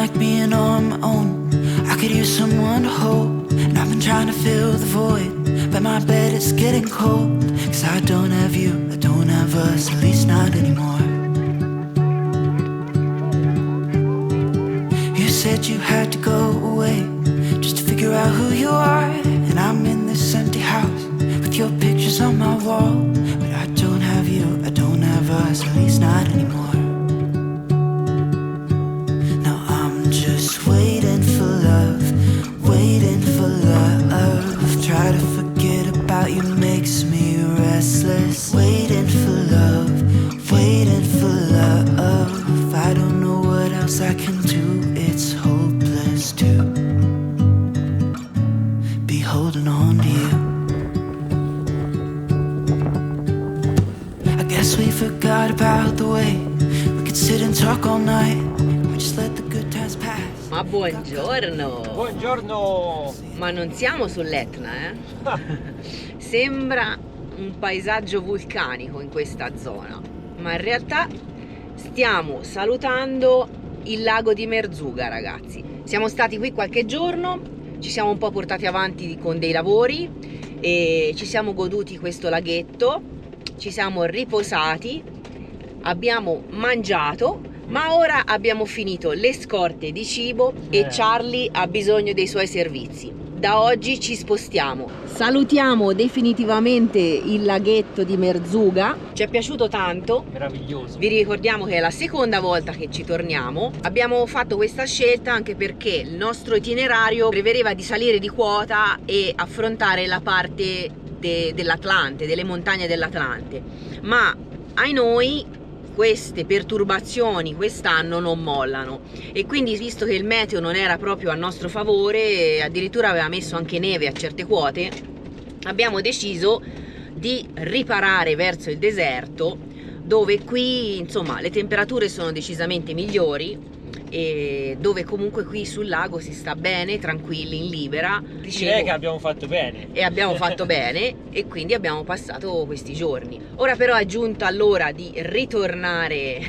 like being on my own. I could use someone to hold, and I've been trying to fill the void, but my bed is getting cold. Cause I don't have you, I don't have us, at least not anymore. You said you had to go away just to figure out who you are, and I'm in this empty house with your pictures on my wall. But I don't have you, I don't have us, at least not anymore. Now I'm just waiting for love, waiting for love. Try to forget about you makes me restless. Waiting for love, waiting for love. I don't know what else I can do, it's hopeless to be holding on to you. I guess we forgot about the way we could sit and talk all night. We just let the good times pass. Ma buongiorno! Buongiorno! Ma non siamo sull'Etna, Sembra un paesaggio vulcanico in questa zona, ma in realtà stiamo salutando il lago di Merzuga, ragazzi. Siamo stati qui qualche giorno, ci siamo un po' portati avanti con dei lavori e ci siamo goduti questo laghetto, ci siamo riposati, abbiamo mangiato, ma ora abbiamo finito le scorte di cibo e Charlie ha bisogno dei suoi servizi. Da oggi ci spostiamo. Salutiamo definitivamente il laghetto di Merzuga. Ci è piaciuto tanto. Meraviglioso. Vi ricordiamo che è la seconda volta che ci torniamo. Abbiamo fatto questa scelta anche perché il nostro itinerario prevedeva di salire di quota e affrontare la parte dell'Atlante, delle montagne dell'Atlante. Ma ai noi queste perturbazioni quest'anno non mollano e quindi, visto che il meteo non era proprio a nostro favore, addirittura aveva messo anche neve a certe quote, abbiamo deciso di riparare verso il deserto, dove qui insomma le temperature sono decisamente migliori e dove comunque qui sul lago si sta bene, tranquilli, in libera. Direi che abbiamo fatto bene. E abbiamo fatto bene e quindi abbiamo passato questi giorni. Ora però è giunta l'ora di ritornare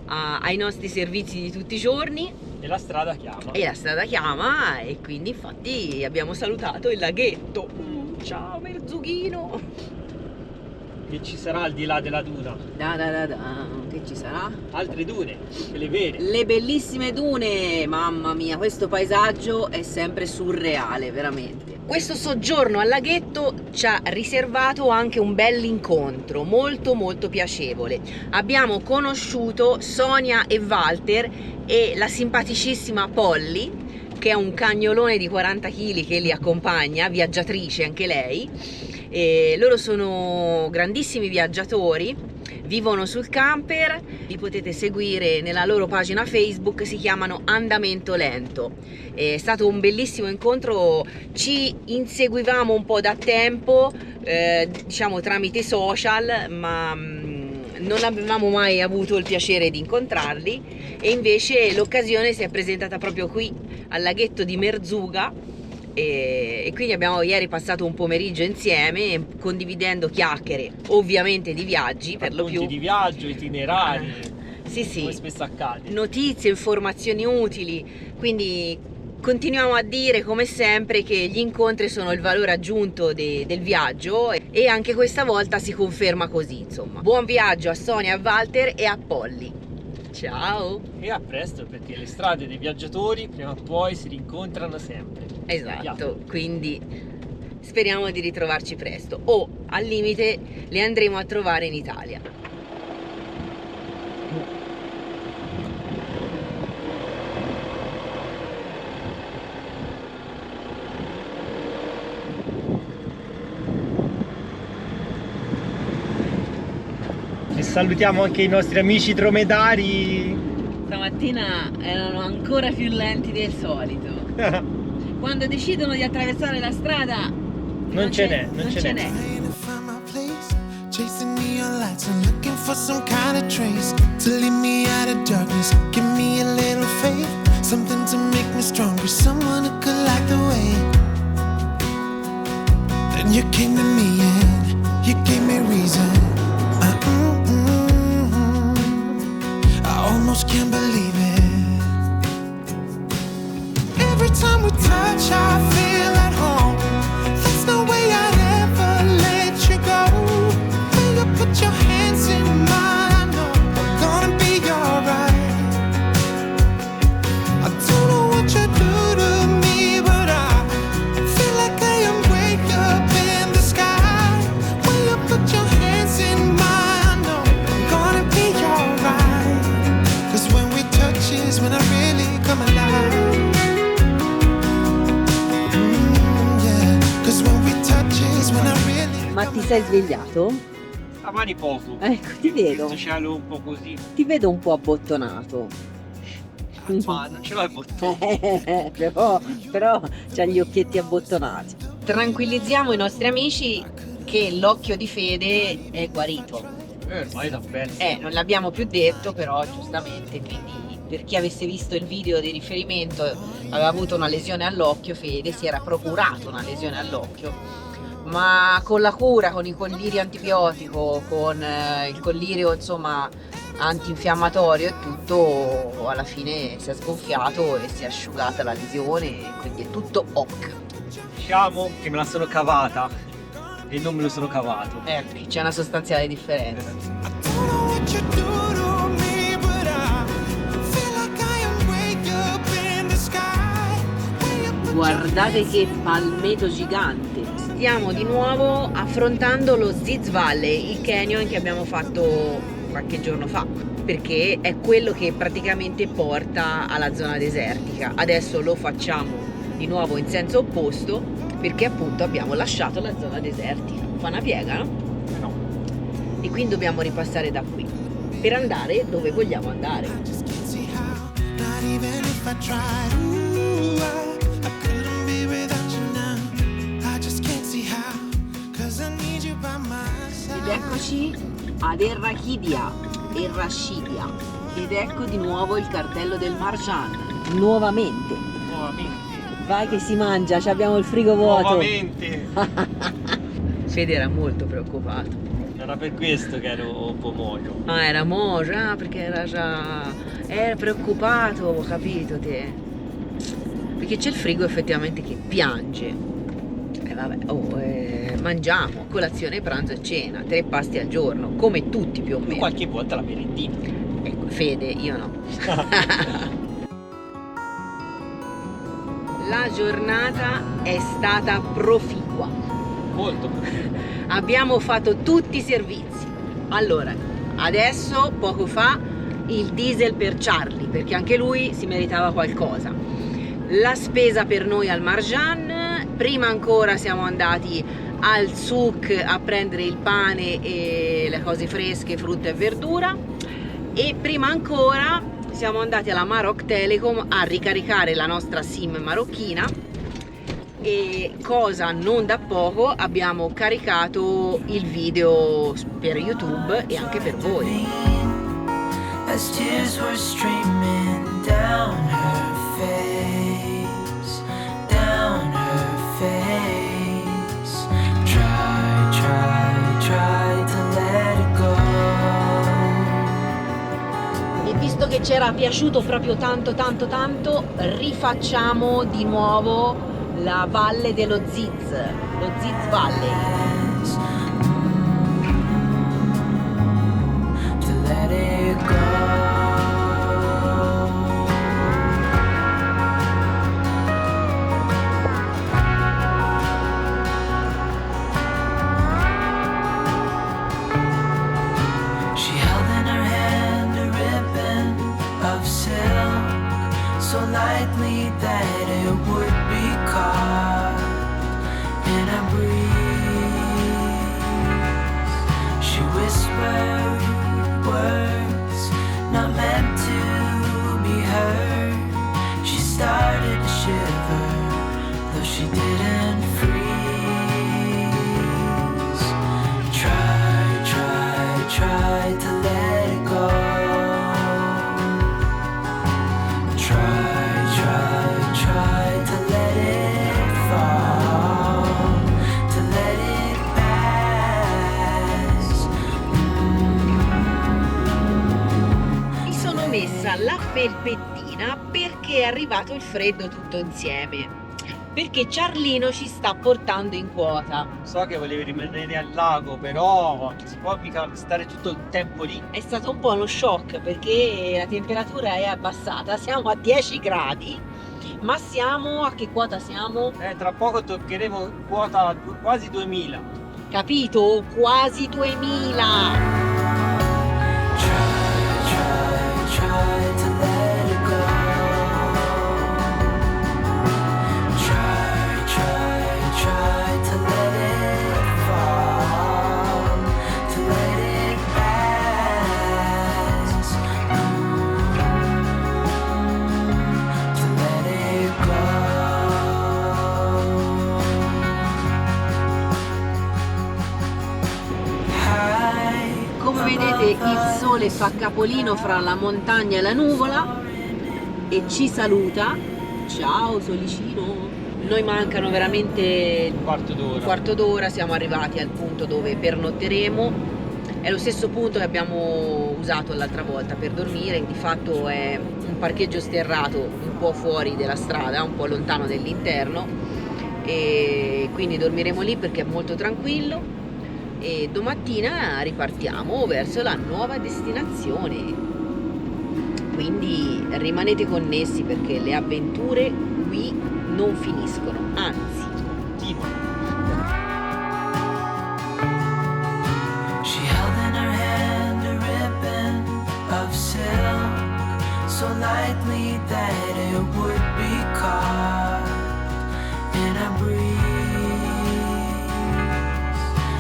ai nostri servizi di tutti i giorni. E la strada chiama. E la strada chiama e quindi infatti abbiamo salutato il laghetto. Ciao Merzughino! Che ci sarà al di là della duna? Che ci sarà? Altre dune, quelle vere. Le bellissime dune, mamma mia, questo paesaggio è sempre surreale, veramente. Questo soggiorno al laghetto ci ha riservato anche un bell'incontro, molto molto piacevole. Abbiamo conosciuto Sonia e Walter e la simpaticissima Polly, che è un cagnolone di 40 kg che li accompagna, viaggiatrice anche lei. E loro sono grandissimi viaggiatori, vivono sul camper, li potete seguire nella loro pagina Facebook, si chiamano Andamento Lento. È stato un bellissimo incontro, ci inseguivamo un po' da tempo, diciamo tramite social, ma non avevamo mai avuto il piacere di incontrarli e invece l'occasione si è presentata proprio qui al laghetto di Merzuga. E quindi abbiamo ieri passato un pomeriggio insieme condividendo chiacchiere ovviamente di viaggi, per lo più di viaggio, itinerari, sì, come spesso accade, notizie, informazioni utili. Quindi continuiamo a dire come sempre che gli incontri sono il valore aggiunto del viaggio e anche questa volta si conferma così, insomma. Buon viaggio a Sonia, a Walter e a Polly. Ciao! E a presto, perché le strade dei viaggiatori prima o poi si rincontrano sempre. Esatto, quindi speriamo di ritrovarci presto o al limite le andremo a trovare in Italia. E salutiamo anche i nostri amici dromedari. Stamattina erano ancora più lenti del solito. Quando decidono di attraversare la strada non ce n'è. Chasing neon lights and looking for some kind of trace to lead me out of darkness. Give me a little faith, something to make me stronger, someone who could light the way. Then you came to me and you gave me reason. I almost can't believe it. come alive. Yeah, 'cause when we touch is when I really. Ma ti sei svegliato? Stamani poco. Ecco, ti vedo. Questo cielo un po' così. Ti vedo un po' abbottonato. Ma non ce l'ho il bottone. però c'ha gli occhietti abbottonati. Tranquillizziamo i nostri amici che l'occhio di Fede è guarito. Ormai da bene. Non l'abbiamo più detto, però giustamente, quindi per chi avesse visto il video di riferimento aveva avuto una lesione all'occhio, Fede si era procurato una lesione all'occhio, ma con la cura, con i colliri antibiotico, con il collirio insomma antinfiammatorio e tutto, alla fine si è sgonfiato e si è asciugata la lesione, quindi è tutto ok. Diciamo che me la sono cavata e non me lo sono cavato. Perché c'è una sostanziale differenza. I don't know what you do to me, but I feel like I am way up in the sky. Way up. Guardate che palmeto gigante! Stiamo di nuovo affrontando lo Ziz Valley, il canyon che abbiamo fatto qualche giorno fa, perché è quello che praticamente porta alla zona desertica. Adesso lo facciamo di nuovo in senso opposto, perché appunto abbiamo lasciato la zona desertica. Fa una piega, no? No. E quindi dobbiamo ripassare da qui per andare dove vogliamo andare. I just can't see how. Not even if I tried. Ooh, I couldn't be without you now. I just can't see how. 'Cause I need you by my side. Ed eccoci ad Errachidia, ed ecco di nuovo il cartello del Marjan, nuovamente. Vai che si mangia, abbiamo il frigo vuoto. Nuovamente. Fede era molto preoccupato. Era per questo che ero un po' moio. Era moja, perché era preoccupato, ho capito te. Perché c'è il frigo effettivamente che piange. Vabbè, mangiamo, colazione, pranzo e cena, 3 pasti al giorno, come tutti più o meno. Qualche volta la merendina. Ecco, Fede, io no. La giornata è stata proficua. Molto. Abbiamo fatto tutti i servizi. Allora, adesso, poco fa, il diesel per Charlie, perché anche lui si meritava qualcosa. La spesa per noi al Marjan. Prima ancora siamo andati al souk a prendere il pane e le cose fresche, frutta e verdura. E prima ancora siamo andati alla Maroc Telecom a ricaricare la nostra SIM marocchina e, cosa non da poco, abbiamo caricato il video per YouTube e anche per voi. As tears were streaming down her face, down her face. Try to let it go. E visto che ci era piaciuto proprio tanto, rifacciamo di nuovo la valle dello Ziz, lo Ziz Valley. To let it go. She held in her hand a ribbon of silk, so lightly that it would be caught in a breeze. She whispered words not meant to be heard. She started to shiver, though she didn't freeze. Try to let it go. Try to let it fall, to let it pass. Mi sono messa la felpettina perché è arrivato il freddo tutto insieme. Perché Ciarlino ci sta portando in quota. So che volevi rimanere al lago, però si può mica stare tutto il tempo lì. È stato un po' uno shock perché la temperatura è abbassata, siamo a 10 gradi, ma siamo a che quota siamo? Tra poco toccheremo quota quasi 2000. Capito? Quasi 2000! Try to let it go. Il sole fa capolino fra la montagna e la nuvola e ci saluta. Ciao solicino. Noi mancano veramente Un quarto d'ora, siamo arrivati al punto dove pernotteremo. È lo stesso punto che abbiamo usato l'altra volta per dormire, di fatto è un parcheggio sterrato un po' fuori della strada, un po' lontano dall'interno, e quindi dormiremo lì perché è molto tranquillo e domattina ripartiamo verso la nuova destinazione. Quindi rimanete connessi perché le avventure qui non finiscono, anzi. She held in her hand a ribbon of silk, so lightly that it would be caught in a breeze.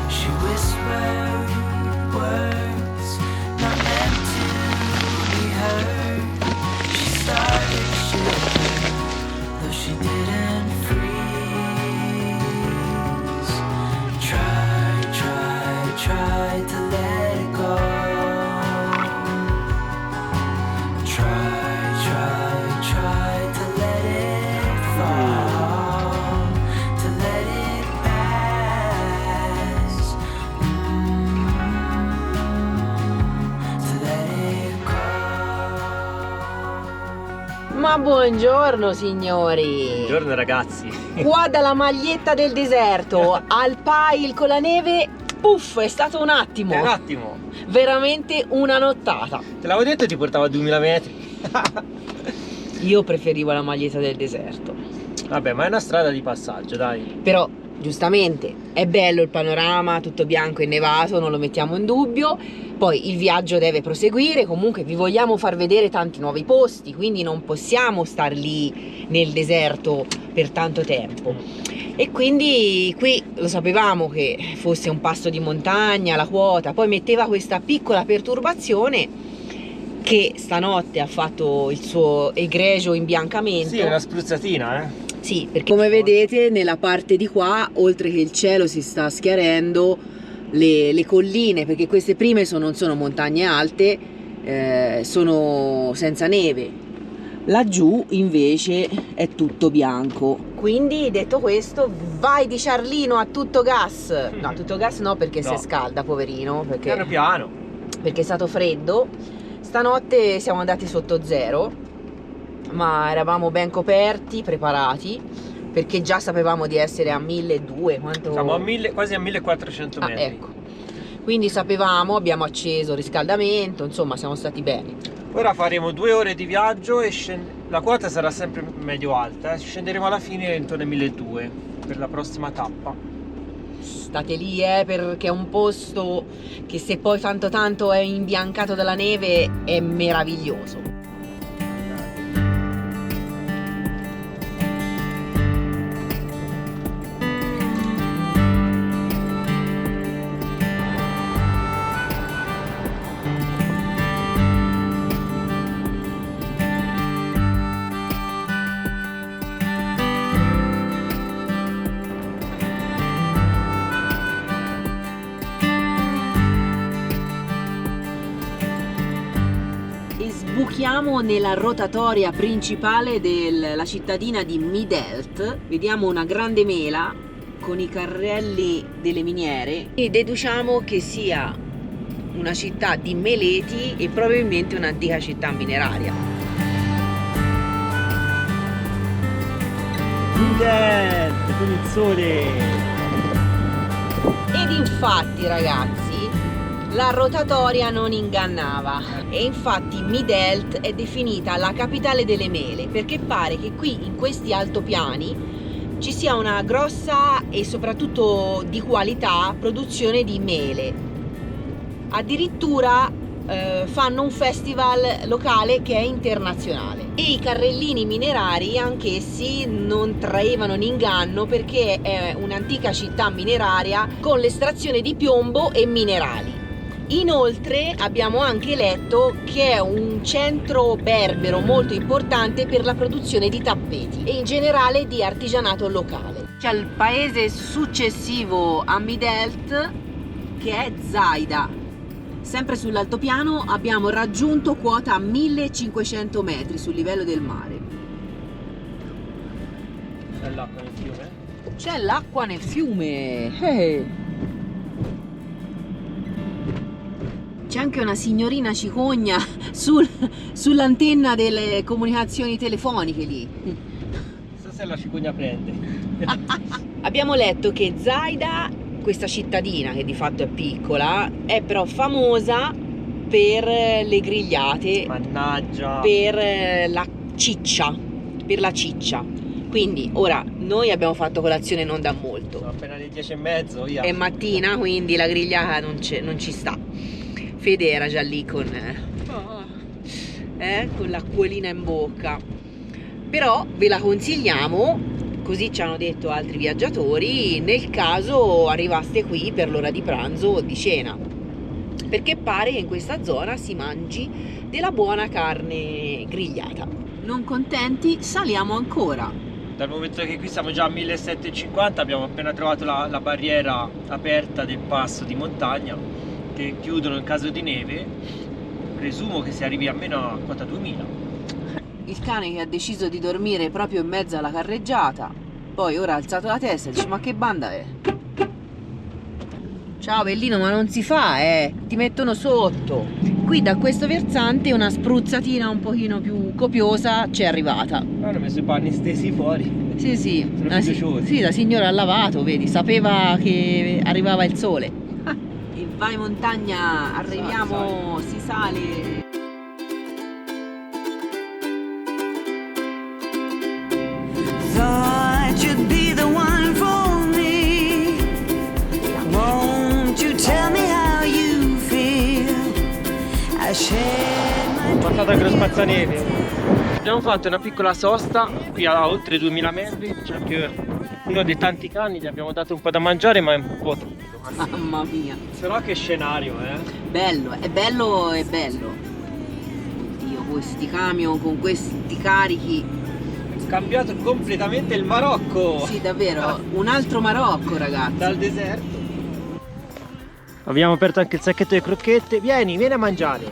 She whispered words not meant to be heard. She started shivering, though she didn't freeze. Try to let it go. Try to let it fall, to let it pass, to let it go. Ma buongiorno signori! Buongiorno ragazzi. Qua dalla maglietta del deserto al pile con la neve, puff, è stato un attimo. È un attimo. Veramente una nottata. Te l'avevo detto, ti portava a 2000 metri. Io preferivo la maglietta del deserto. Vabbè, ma è una strada di passaggio, dai. Però, giustamente, è bello il panorama, tutto bianco e nevato, non lo mettiamo in dubbio. Poi il viaggio deve proseguire, comunque vi vogliamo far vedere tanti nuovi posti, quindi non possiamo star lì nel deserto per tanto tempo. E quindi qui lo sapevamo che fosse un passo di montagna, la quota, poi metteva questa piccola perturbazione che stanotte ha fatto il suo egregio imbiancamento. Sì, è una spruzzatina, Sì, perché come vedete nella parte di qua, oltre che il cielo si sta schiarendo, le colline, perché queste prime non sono montagne alte, sono senza neve. Laggiù invece è tutto bianco. Quindi detto questo, vai di Ciarlino a tutto gas. No, a tutto gas no, perché No. si scalda, poverino, Piano piano. perché è stato freddo. Stanotte siamo andati sotto zero, ma eravamo ben coperti, preparati, perché già sapevamo di essere a 1200. Quanto... Siamo a quasi a 1400 Ah, metri. ecco. Quindi sapevamo, abbiamo acceso il riscaldamento, insomma siamo stati bene. Ora faremo 2 ore di viaggio e la quota sarà sempre medio alta. Scenderemo alla fine intorno ai 1200 per la prossima tappa. State lì perché è un posto che se poi tanto è imbiancato dalla neve è meraviglioso. Sbuchiamo nella rotatoria principale della cittadina di Midelt, vediamo una grande mela con i carrelli delle miniere e deduciamo che sia una città di meleti e probabilmente un'antica città mineraria. Midelt con il sole. Ed infatti ragazzi, la rotatoria non ingannava e infatti Midelt è definita la capitale delle mele perché pare che qui in questi altopiani ci sia una grossa e soprattutto di qualità produzione di mele. Addirittura fanno un festival locale che è internazionale e i carrellini minerari anch'essi non traevano in inganno perché è un'antica città mineraria con l'estrazione di piombo e minerali. Inoltre abbiamo anche letto che è un centro berbero molto importante per la produzione di tappeti e in generale di artigianato locale. C'è il paese successivo a Midelt che è Zaida. Sempre sull'altopiano abbiamo raggiunto quota 1500 metri sul livello del mare. C'è l'acqua nel fiume? C'è l'acqua nel fiume. C'è anche una signorina cicogna sull'antenna delle comunicazioni telefoniche lì. Non so se la cicogna prende. Abbiamo letto che Zaida, questa cittadina che di fatto è piccola, è però famosa per le grigliate, Mannaggia. per la ciccia, Quindi ora noi abbiamo fatto colazione non da molto. Sono appena le 10:30, via. È mattina, quindi la grigliata non ci sta. Fede era già lì con l'acquolina in bocca. Però ve la consigliamo, così ci hanno detto altri viaggiatori, nel caso arrivaste qui per l'ora di pranzo o di cena, perché pare che in questa zona si mangi della buona carne grigliata. Non contenti, saliamo ancora. Dal momento che qui siamo già a 1750, abbiamo appena trovato la barriera aperta del passo di montagna, che chiudono in caso di neve. Presumo che si arrivi almeno a quota 2000. Il cane che ha deciso di dormire proprio in mezzo alla carreggiata, poi ora ha alzato la testa e dice: ma che banda è? Ciao bellino, ma non si fa, ti mettono sotto. Qui da questo versante una spruzzatina un pochino più copiosa c'è arrivata. Hanno messo i panni stesi fuori. Sì, Sono fiduciosi. sì, la signora ha lavato, vedi, sapeva che arrivava il sole. E vai montagna, arriviamo, si sale. Thought you'd be the one for me. Won't you tell me how you feel? I shed my Passato anche lo spazzaneve. Abbiamo fatto una piccola sosta qui a oltre 2000 metri. C'è anche uno dei tanti cani, gli abbiamo dato un po' da mangiare, ma è un po' troppo. Mamma mia. Però che scenario, Bello, è bello, è bello. Oddio, questi camion con questi carichi. Cambiato completamente il Marocco. Sì, davvero, un altro Marocco, ragazzi. Dal deserto. Abbiamo aperto anche il sacchetto di crocchette. Vieni a mangiare.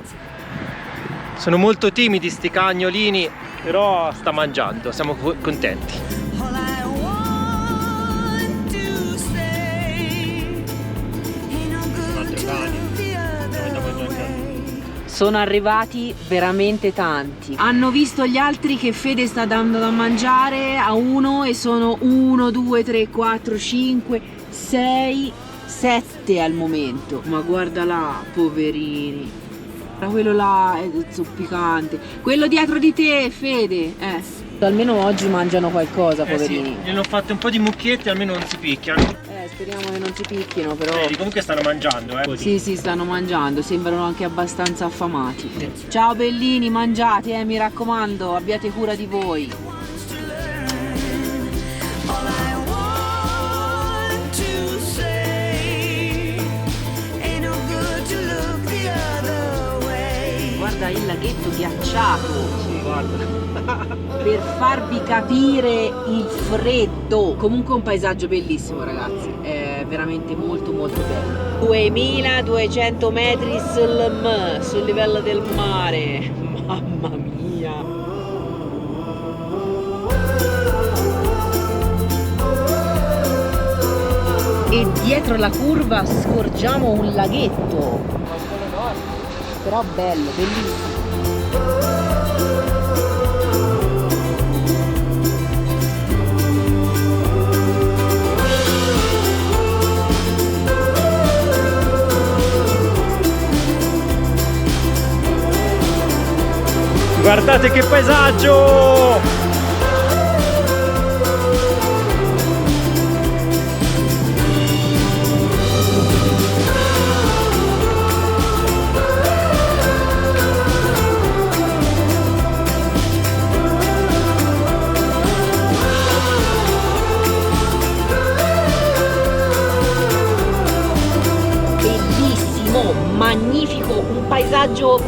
Sono molto timidi sti cagnolini, però sta mangiando, siamo contenti. all I want to say. Ain't no good to look the other way. Sono arrivati veramente tanti. Hanno visto gli altri che Fede sta dando da mangiare a uno e sono 1, 2, 3, 4, 5, 6, 7 al momento. Ma guarda là, poverini. Quello là è zoppicante. Quello dietro di te, Fede. Almeno oggi mangiano qualcosa, poverini. Sì, gliene ho fatte un po' di mucchiette, almeno non si picchiano. Speriamo che non si picchino, però. Vedi, comunque stanno mangiando, Sì, stanno mangiando, sembrano anche abbastanza affamati. Ciao bellini, mangiate, mi raccomando, abbiate cura di voi. All I want to say. Ain't no good to look the other way. Guarda il laghetto ghiacciato, Sì, guarda. per farvi capire il freddo. Comunque un paesaggio bellissimo, ragazzi, è veramente molto molto bello. 2200 metri sul livello del mare, mamma mia. E dietro la curva scorgiamo un laghetto, però bello, bellissimo. Guardate che paesaggio! Bellissimo, magnifico, un paesaggio,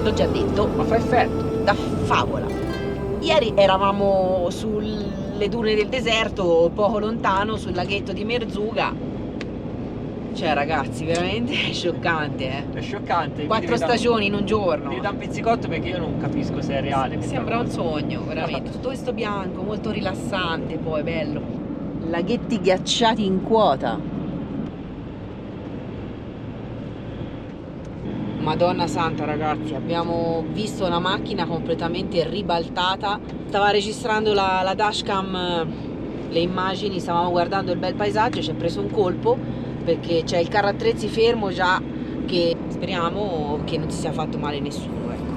l'ho già detto, ma fa effetto, da favola. Ieri eravamo sulle dune del deserto, poco lontano, sul laghetto di Merzouga. Cioè ragazzi, veramente è scioccante, eh. È scioccante. 4 stagioni in un giorno. Mi dà un pizzicotto perché io non capisco se è reale. Sembra un sogno, veramente. Tutto questo bianco, molto rilassante, poi bello. Laghetti ghiacciati in quota. Madonna santa ragazzi, abbiamo visto una macchina completamente ribaltata. Stava registrando la dashcam le immagini, stavamo guardando il bel paesaggio, ci è preso un colpo perché c'è il carro attrezzi fermo già, che speriamo che non si sia fatto male nessuno, ecco.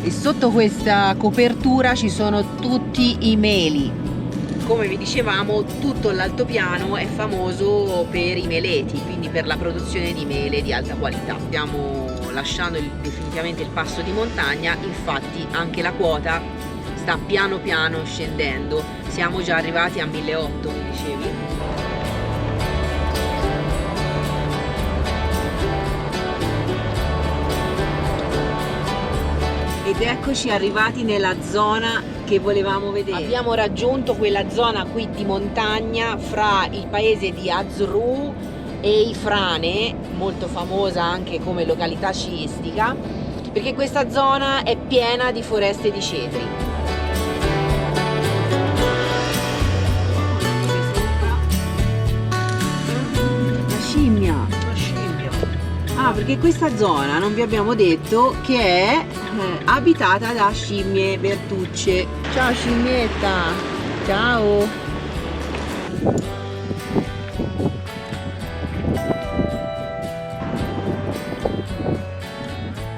E sotto questa copertura ci sono tutti i meli. Come vi dicevamo, tutto l'altopiano è famoso per i meleti, quindi per la produzione di mele di alta qualità. Stiamo lasciando definitivamente il passo di montagna, infatti anche la quota sta piano piano scendendo. Siamo già arrivati a 1.800, mi dicevi? Ed eccoci arrivati nella zona che volevamo vedere. Abbiamo raggiunto quella zona qui di montagna fra il paese di Azru e Ifrane, molto famosa anche come località sciistica, perché questa zona è piena di foreste di cedri. La scimmia. Una scimmia. Ah, perché questa zona non vi abbiamo detto che è abitata da scimmie bertucce. Ciao scimmietta, ciao.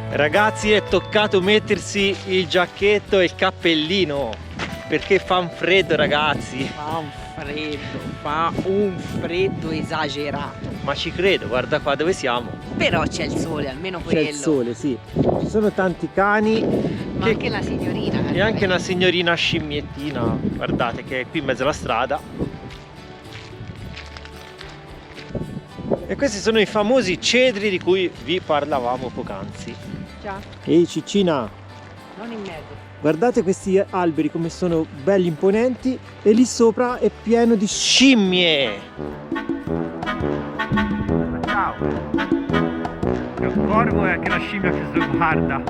Ragazzi, è toccato mettersi il giacchetto e il cappellino perché fa un freddo, ragazzi. Fa un freddo esagerato. Ma ci credo, guarda qua dove siamo. Però c'è il sole, almeno quello. C'è il sole, sì. Ci sono tanti cani Ma anche la signorina. e anche una signorina scimmiettina, guardate, che è qui in mezzo alla strada. E questi sono i famosi cedri di cui vi parlavamo poc'anzi. Ciao. Ehi ciccina, Non in mezzo. guardate questi alberi come sono belli imponenti e lì sopra è pieno di scimmie. Ciao. C'è un corvo e anche la scimmia che si guarda.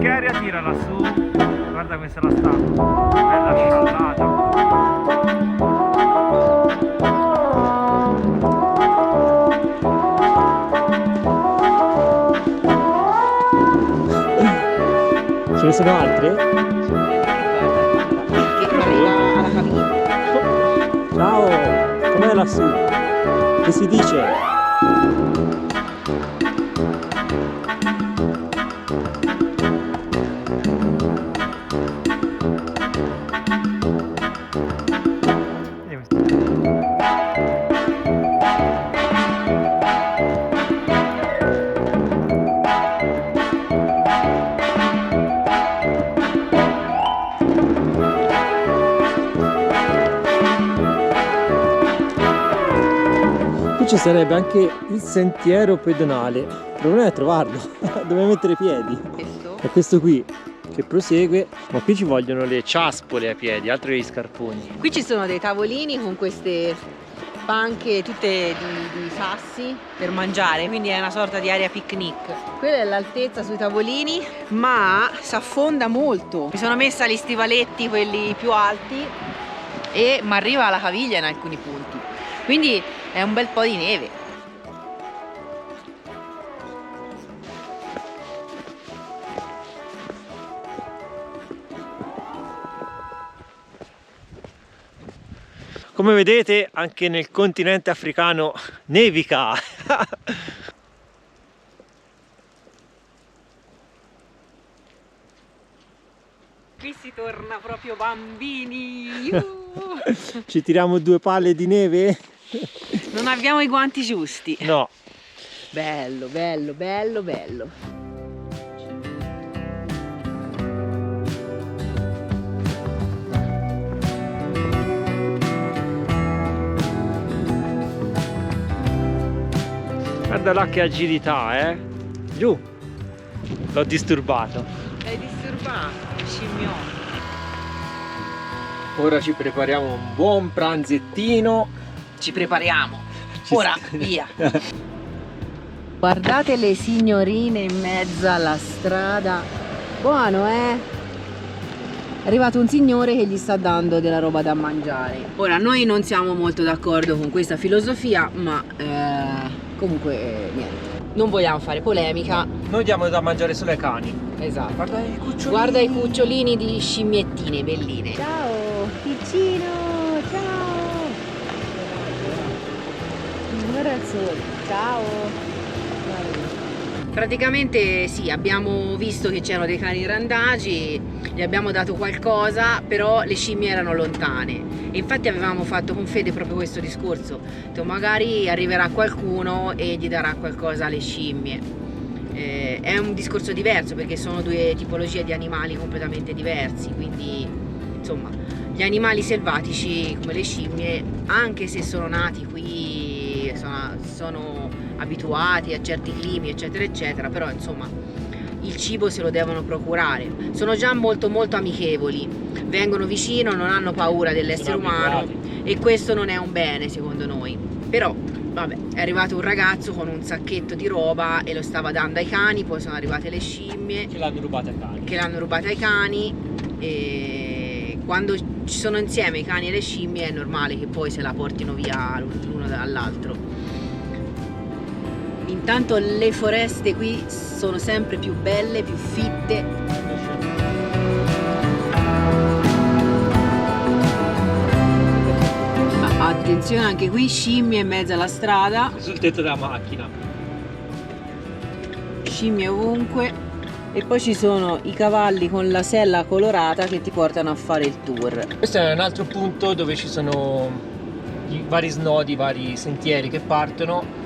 Che aria tira lassù? Guarda come se la sta. Bella sciallata. Ce ne sono altre? Che arriva alla cabina. Ciao, com'è lassù? Che si dice? Ci sarebbe anche il sentiero pedonale. Il problema è trovarlo, dove mettere i piedi. Questo? È questo qui che prosegue, ma qui ci vogliono le ciaspole ai piedi, altro che gli scarponi. Qui ci sono dei tavolini con queste panche tutte di sassi per mangiare, quindi è una sorta di area picnic. Quella è l'altezza sui tavolini, ma si affonda molto. Mi sono messa gli stivaletti, quelli più alti, e mi arriva alla caviglia in alcuni punti. Quindi è un bel po' di neve. Come vedete anche nel continente africano nevica. Qui si torna proprio bambini. Ci tiriamo 2 palle di neve? Non abbiamo i guanti giusti. No. Bello, bello, bello, bello. Guarda là che agilità, eh? Giù! L'ho disturbato. L'hai disturbato, scimmione. Ora ci prepariamo un buon pranzettino. Ci prepariamo. Ci Ora, sta. via. Guardate le signorine in mezzo alla strada. Buono, eh? È arrivato un signore che gli sta dando della roba da mangiare. Ora, noi non siamo molto d'accordo con questa filosofia, ma comunque niente. Non vogliamo fare polemica. Noi diamo da mangiare solo ai cani. Esatto. Guarda i cucciolini. Guarda i cucciolini di scimmiettine belline. Ciao, piccino, ciao. Guarda il sole, ciao. Praticamente sì, abbiamo visto che c'erano dei cani randagi, gli abbiamo dato qualcosa, però le scimmie erano lontane. E infatti avevamo fatto con Fede proprio questo discorso. Detto, magari arriverà qualcuno e gli darà qualcosa alle scimmie. È un discorso diverso perché sono 2 tipologie di animali completamente diversi, quindi insomma gli animali selvatici come le scimmie, anche se sono nati qui, sono abituati a certi climi eccetera eccetera, però insomma il cibo se lo devono procurare, sono già molto molto amichevoli, vengono vicino, non hanno paura dell'essere umano e questo non è un bene secondo noi. Però vabbè, è arrivato un ragazzo con un sacchetto di roba e lo stava dando ai cani, poi sono arrivate le scimmie Che l'hanno rubata ai cani. E quando ci sono insieme i cani e le scimmie è normale che poi se la portino via l'uno dall'altro. Intanto le foreste qui sono sempre più belle, più fitte. Attenzione anche qui, scimmie in mezzo alla strada. Sul tetto della macchina. Scimmie ovunque. E poi ci sono i cavalli con la sella colorata che ti portano a fare il tour. Questo è un altro punto dove ci sono i vari snodi, i vari sentieri che partono.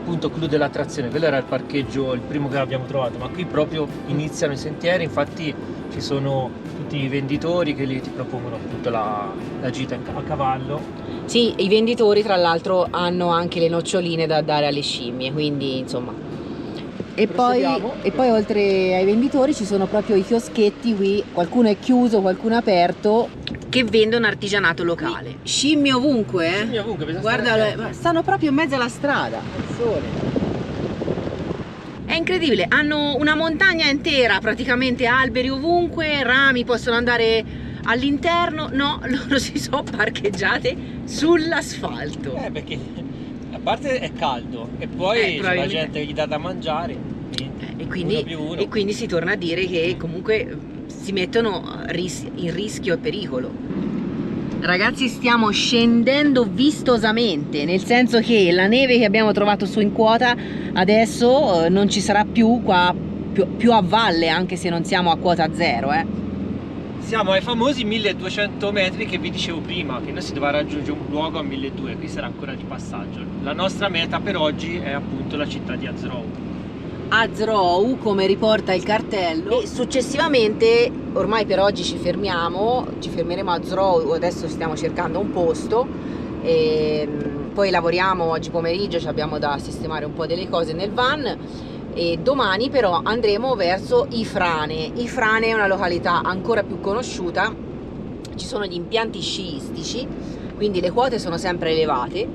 Punto clou dell'attrazione, quello era il parcheggio, il primo che abbiamo trovato, ma qui proprio iniziano i sentieri, infatti ci sono tutti i venditori che lì ti propongono appunto la gita a cavallo. Sì, i venditori tra l'altro hanno anche le noccioline da dare alle scimmie, quindi insomma. E poi oltre ai venditori ci sono proprio i chioschetti qui, qualcuno è chiuso, qualcuno è aperto, che vendono artigianato locale. Scimmie ovunque, eh? Scimmie ovunque, bisogna guarda, stare attenti. stanno proprio in mezzo alla strada, al sole. È incredibile, hanno una montagna intera, praticamente alberi ovunque, rami, possono andare all'interno. No, loro si sono parcheggiate sull'asfalto. Perché a parte è caldo e poi c'è la gente che gli dà da mangiare. E quindi si torna a dire che comunque si mettono in rischio e pericolo. Ragazzi, stiamo scendendo vistosamente, nel senso che la neve che abbiamo trovato su in quota adesso non ci sarà più qua, più a valle, anche se non siamo a quota zero, Siamo ai famosi 1200 metri che vi dicevo prima, che noi si doveva raggiungere un luogo a 1200, qui sarà ancora di passaggio. La nostra meta per oggi è appunto la città di Azrou. Azrou, come riporta il cartello, e successivamente, ormai per oggi ci fermeremo a Azrou, adesso stiamo cercando un posto, e poi lavoriamo oggi pomeriggio, abbiamo da sistemare un po' delle cose nel van, e domani però andremo verso Ifrane. Ifrane è una località ancora più conosciuta, ci sono gli impianti sciistici, quindi le quote sono sempre elevate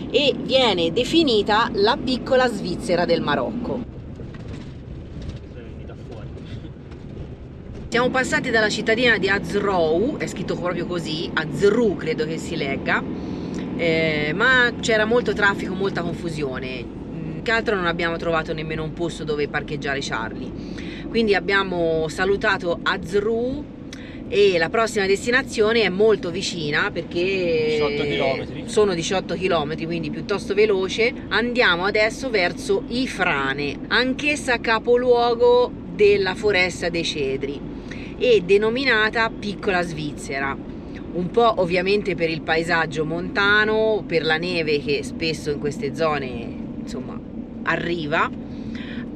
e viene definita la piccola Svizzera del Marocco. Siamo passati dalla cittadina di Azrou, è scritto proprio così, Azrou credo che si legga, ma c'era molto traffico, molta confusione. Che altro non abbiamo trovato nemmeno un posto dove parcheggiare Charlie, quindi abbiamo salutato Azrou e la prossima destinazione è molto vicina perché 18 chilometri. sono 18 km, quindi piuttosto veloce. Andiamo adesso verso Ifrane, anch'essa capoluogo della foresta dei cedri e denominata Piccola Svizzera, un po' ovviamente per il paesaggio montano, per la neve che spesso in queste zone insomma arriva,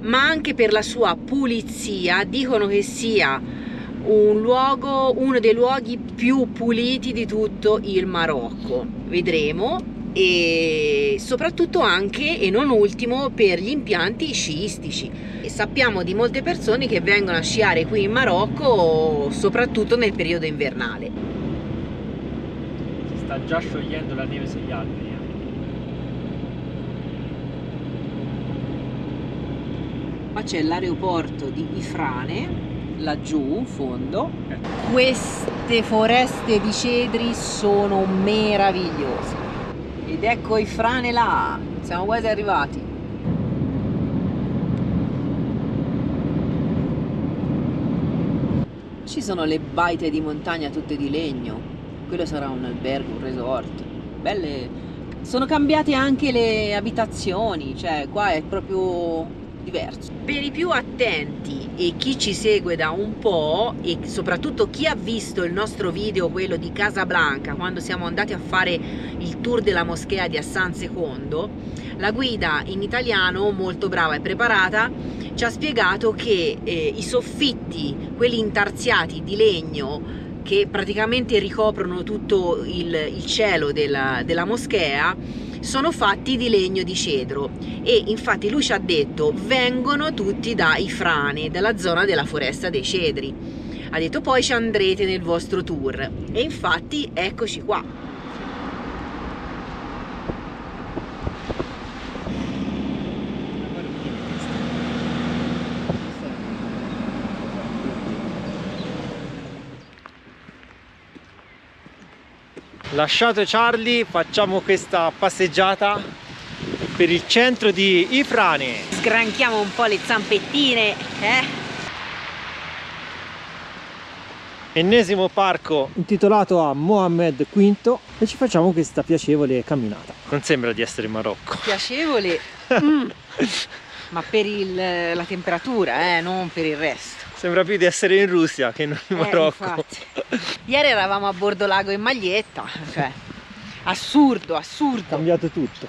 ma anche per la sua pulizia. Dicono che sia uno dei luoghi più puliti di tutto il Marocco, vedremo, e soprattutto anche e non ultimo per gli impianti sciistici. E sappiamo di molte persone che vengono a sciare qui in Marocco soprattutto nel periodo invernale. Si sta già sciogliendo la neve sugli alberi. Qua c'è l'aeroporto di Ifrane, laggiù in fondo. Queste foreste di cedri sono meravigliose ed ecco Ifrane là, siamo quasi arrivati. Ci sono le baite di montagna tutte di legno, quello sarà un albergo, un resort, belle. Sono cambiate anche le abitazioni, cioè qua è proprio diverso. Per i più attenti e chi ci segue da un po' e soprattutto chi ha visto il nostro video, quello di Casablanca, quando siamo andati a fare il tour della moschea di Hassan II, la guida in italiano, molto brava e preparata, ci ha spiegato che i soffitti, quelli intarsiati di legno che praticamente ricoprono tutto il cielo della moschea, sono fatti di legno di cedro e infatti lui ci ha detto vengono tutti da Ifrane, dalla zona della foresta dei cedri. Ha detto poi ci andrete nel vostro tour e infatti eccoci qua. Lasciato Charlie, facciamo questa passeggiata per il centro di Ifrane. Sgranchiamo un po' le zampettine, Ennesimo parco intitolato a Mohammed V e ci facciamo questa piacevole camminata. Non sembra di essere in Marocco. Piacevole, ma per la temperatura, non per il resto. Sembra più di essere in Russia che non in Marocco. Infatti. Ieri eravamo a bordo lago in maglietta, cioè assurdo, assurdo. Cambiato tutto.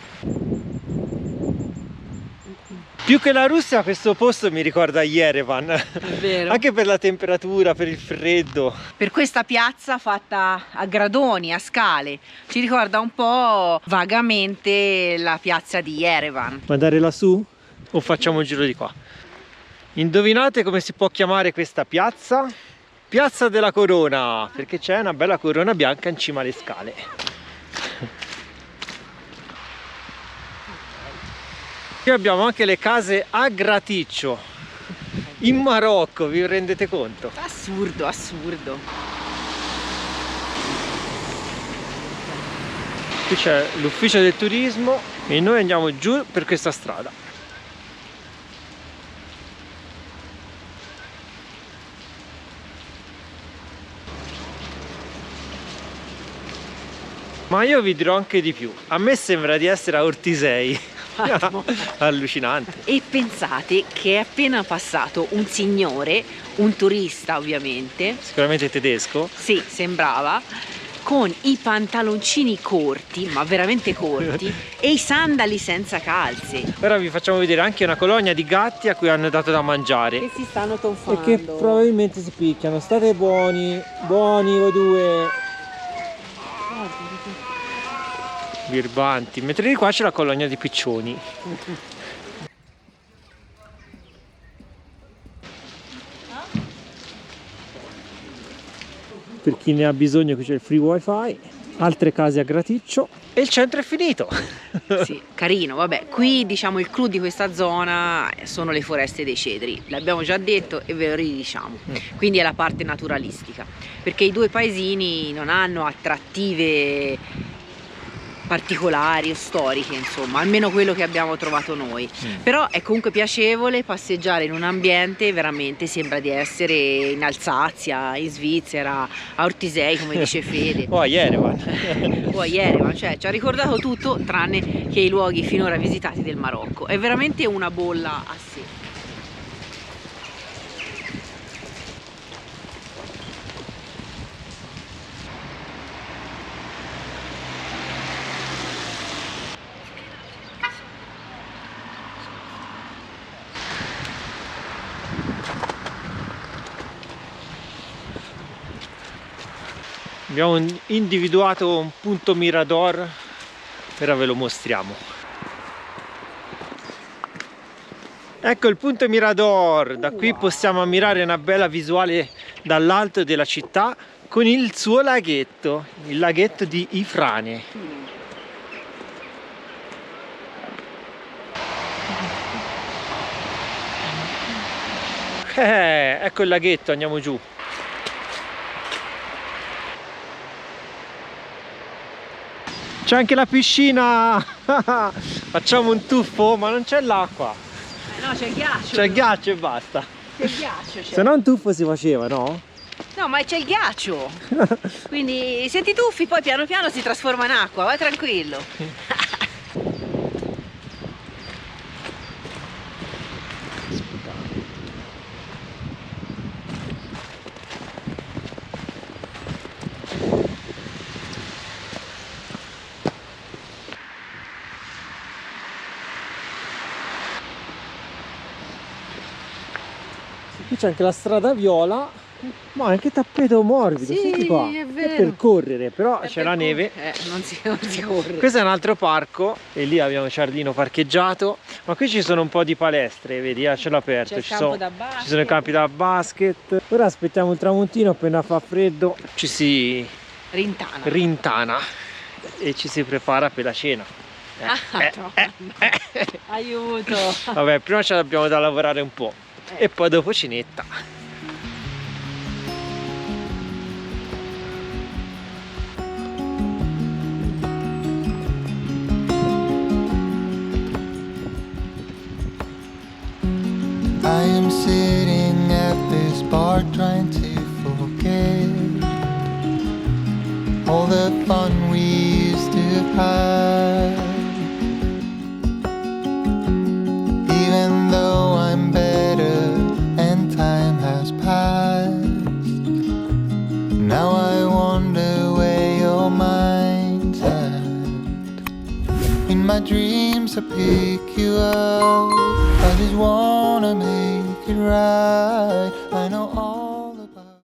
Più che la Russia questo posto mi ricorda Yerevan. È vero. Anche per la temperatura, per il freddo. Per questa piazza fatta a gradoni, a scale, ci ricorda un po' vagamente la piazza di Yerevan. Andare lassù o facciamo il giro di qua? Indovinate come si può chiamare questa piazza? Piazza della Corona, perché c'è una bella corona bianca in cima alle scale. Qui abbiamo anche le case a graticcio in Marocco, vi rendete conto? Assurdo, assurdo. Qui c'è l'ufficio del turismo e noi andiamo giù per questa strada. Ma io vi dirò anche di più, a me sembra di essere a Ortisei. Allucinante. E pensate che è appena passato un signore, un turista ovviamente, Sicuramente tedesco. sì, sembrava, con i pantaloncini corti, ma veramente corti, e i sandali senza calze. Ora vi facciamo vedere anche una colonia di gatti a cui hanno dato da mangiare Che si stanno tonfando. e che probabilmente si picchiano. State buoni, buoni voi due. Birbanti. Mentre di qua c'è la colonia di piccioni. Per chi ne ha bisogno qui c'è il free wifi, altre case a graticcio e il centro è finito. Sì, carino, vabbè, qui diciamo il clou di questa zona sono le foreste dei cedri, l'abbiamo già detto e ve lo ridiciamo, quindi è la parte naturalistica, perché i due paesini non hanno attrattive particolari o storiche, insomma, almeno quello che abbiamo trovato noi. Però è comunque piacevole passeggiare in un ambiente, veramente sembra di essere in Alsazia, in Svizzera, a Ortisei, come dice Fede. O a Yerevan. O a Yerevan, cioè ci ha ricordato tutto tranne che i luoghi finora visitati del Marocco. È veramente una bolla a sé. Abbiamo individuato un punto mirador, ora ve lo mostriamo. Ecco il punto mirador, da qui possiamo ammirare una bella visuale dall'alto della città con il suo laghetto, il laghetto di Ifrane. Ecco il laghetto, andiamo giù. C'è anche la piscina. Facciamo un tuffo, ma non c'è l'acqua. No, c'è il ghiaccio. C'è il ghiaccio e basta. C'è il ghiaccio. Se no un tuffo si faceva, no? No, ma c'è il ghiaccio. Quindi se ti tuffi poi piano piano si trasforma in acqua, vai tranquillo. Qui c'è anche la strada viola, ma anche tappeto morbido, Sì, senti qua. è vero. per correre, però È c'è per la neve. non si corre. Questo è un altro parco e lì abbiamo il giardino parcheggiato, ma qui ci sono un po' di palestre, vedi, a cielo aperto. C'è il ci campo sono, da basket. ci sono i campi da basket. Ora aspettiamo il tramontino, appena fa freddo ci si Rintana. rintana e ci si prepara per la cena. No. Aiuto. Vabbè, prima ce l'abbiamo da lavorare un po' e poi dopo cenetta. I am sitting at this bar trying to forget all the fun we used to have. Even though I'm better and time has passed, now I wonder where your mind's at. In my dreams I pick you up, I just wanna make it right. I know all